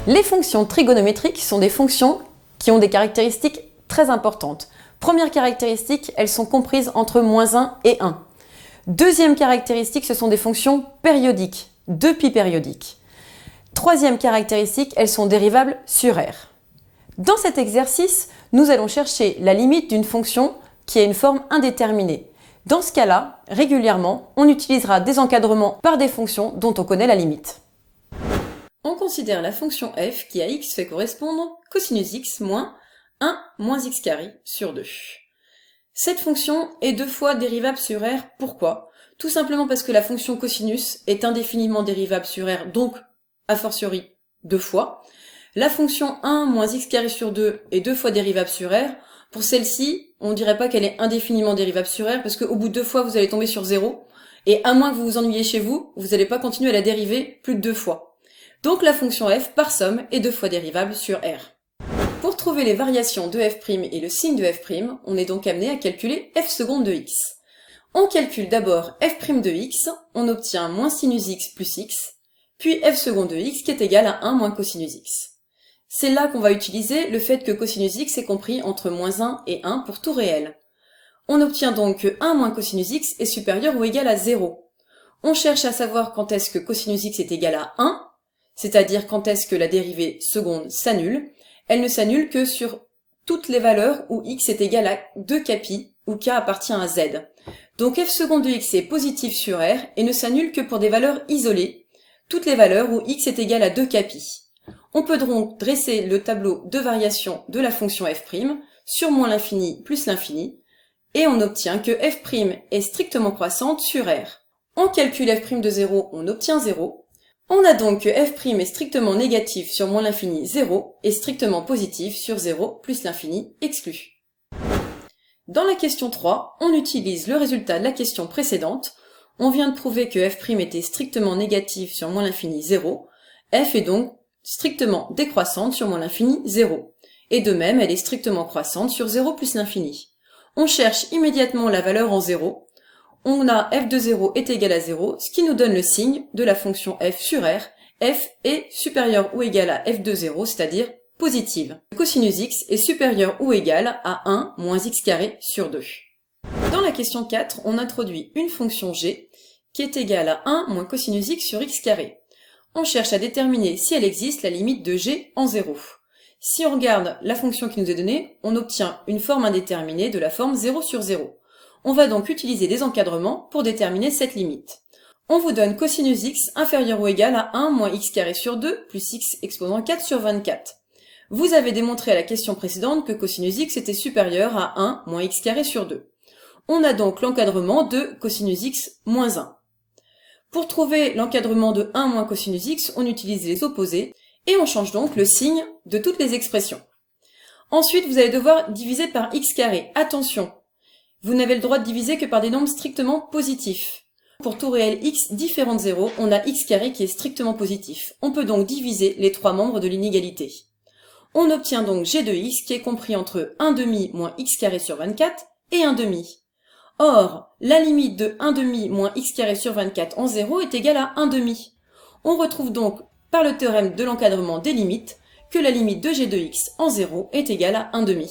Les fonctions trigonométriques sont des fonctions qui ont des caractéristiques très importantes. Première caractéristique, elles sont comprises entre -1 et 1. Deuxième caractéristique, ce sont des fonctions périodiques, 2π périodiques. Troisième caractéristique, elles sont dérivables sur R. Dans cet exercice, nous allons chercher la limite d'une fonction qui a une forme indéterminée. Dans ce cas-là, régulièrement, on utilisera des encadrements par des fonctions dont on connaît la limite. On considère la fonction f qui à x fait correspondre cosinus x moins 1 moins x carré sur 2. Cette fonction est 2 fois dérivable sur R. Pourquoi? Tout simplement parce que la fonction cosinus est indéfiniment dérivable sur R, donc a fortiori 2 fois. La fonction 1 moins x carré sur 2 est 2 fois dérivable sur R. Pour celle-ci, on ne dirait pas qu'elle est indéfiniment dérivable sur R, parce qu'au bout de 2 fois, vous allez tomber sur 0. Et à moins que vous vous ennuyiez chez vous, vous n'allez pas continuer à la dériver plus de 2 fois. Donc la fonction f, par somme, est 2 fois dérivable sur R. Pour trouver les variations de f' et le signe de f', on est donc amené à calculer f seconde de x. On calcule d'abord f' de x, on obtient moins sinus x plus x, puis f seconde de x qui est égal à 1 moins cosinus x. C'est là qu'on va utiliser le fait que cosinus x est compris entre -1 et 1 pour tout réel. On obtient donc que 1 moins cosinus x est supérieur ou égal à 0. On cherche à savoir quand est-ce que cosinus x est égal à 1, c'est-à-dire quand est-ce que la dérivée seconde s'annule. Elle ne s'annule que sur toutes les valeurs où x est égal à 2π, où k appartient à z. Donc f seconde de x est positif sur R et ne s'annule que pour des valeurs isolées, toutes les valeurs où x est égal à 2π. On peut donc dresser le tableau de variation de la fonction f' sur moins l'infini plus l'infini, et on obtient que f' est strictement croissante sur R. On calcule f' de 0, on obtient 0. On a donc que f' est strictement négatif sur moins l'infini 0 et strictement positif sur 0 plus l'infini exclu. Dans la question 3, on utilise le résultat de la question précédente. On vient de prouver que f' était strictement négatif sur moins l'infini 0. F est donc strictement décroissante sur moins l'infini 0. Et de même, elle est strictement croissante sur 0 plus l'infini. On cherche immédiatement la valeur en 0. On a f de 0 est égal à 0, ce qui nous donne le signe de la fonction f sur R. F est supérieur ou égal à f de 0, c'est-à-dire positive. Cosinus x est supérieur ou égal à 1 moins x carré sur 2. Dans la question 4, on introduit une fonction g qui est égale à 1 moins cosinus x sur x carré. On cherche à déterminer si elle existe la limite de g en 0. Si on regarde la fonction qui nous est donnée, on obtient une forme indéterminée de la forme 0 sur 0. On va donc utiliser des encadrements pour déterminer cette limite. On vous donne cosinus x inférieur ou égal à 1 moins x carré sur 2 plus x exposant 4 sur 24. Vous avez démontré à la question précédente que cosinus x était supérieur à 1 moins x carré sur 2. On a donc l'encadrement de cosinus x moins 1. Pour trouver l'encadrement de 1 moins cosinus x, on utilise les opposés et on change donc le signe de toutes les expressions. Ensuite, vous allez devoir diviser par x carré. Attention, vous n'avez le droit de diviser que par des nombres strictement positifs. Pour tout réel x différent de 0, on a x carré qui est strictement positif. On peut donc diviser les trois membres de l'inégalité. On obtient donc g de x qui est compris entre 1 demi moins x carré sur 24 et 1 demi. Or, la limite de 1 demi moins x carré sur 24 en 0 est égale à 1 demi. On retrouve donc, par le théorème de l'encadrement des limites, que la limite de g de x en 0 est égale à 1 demi.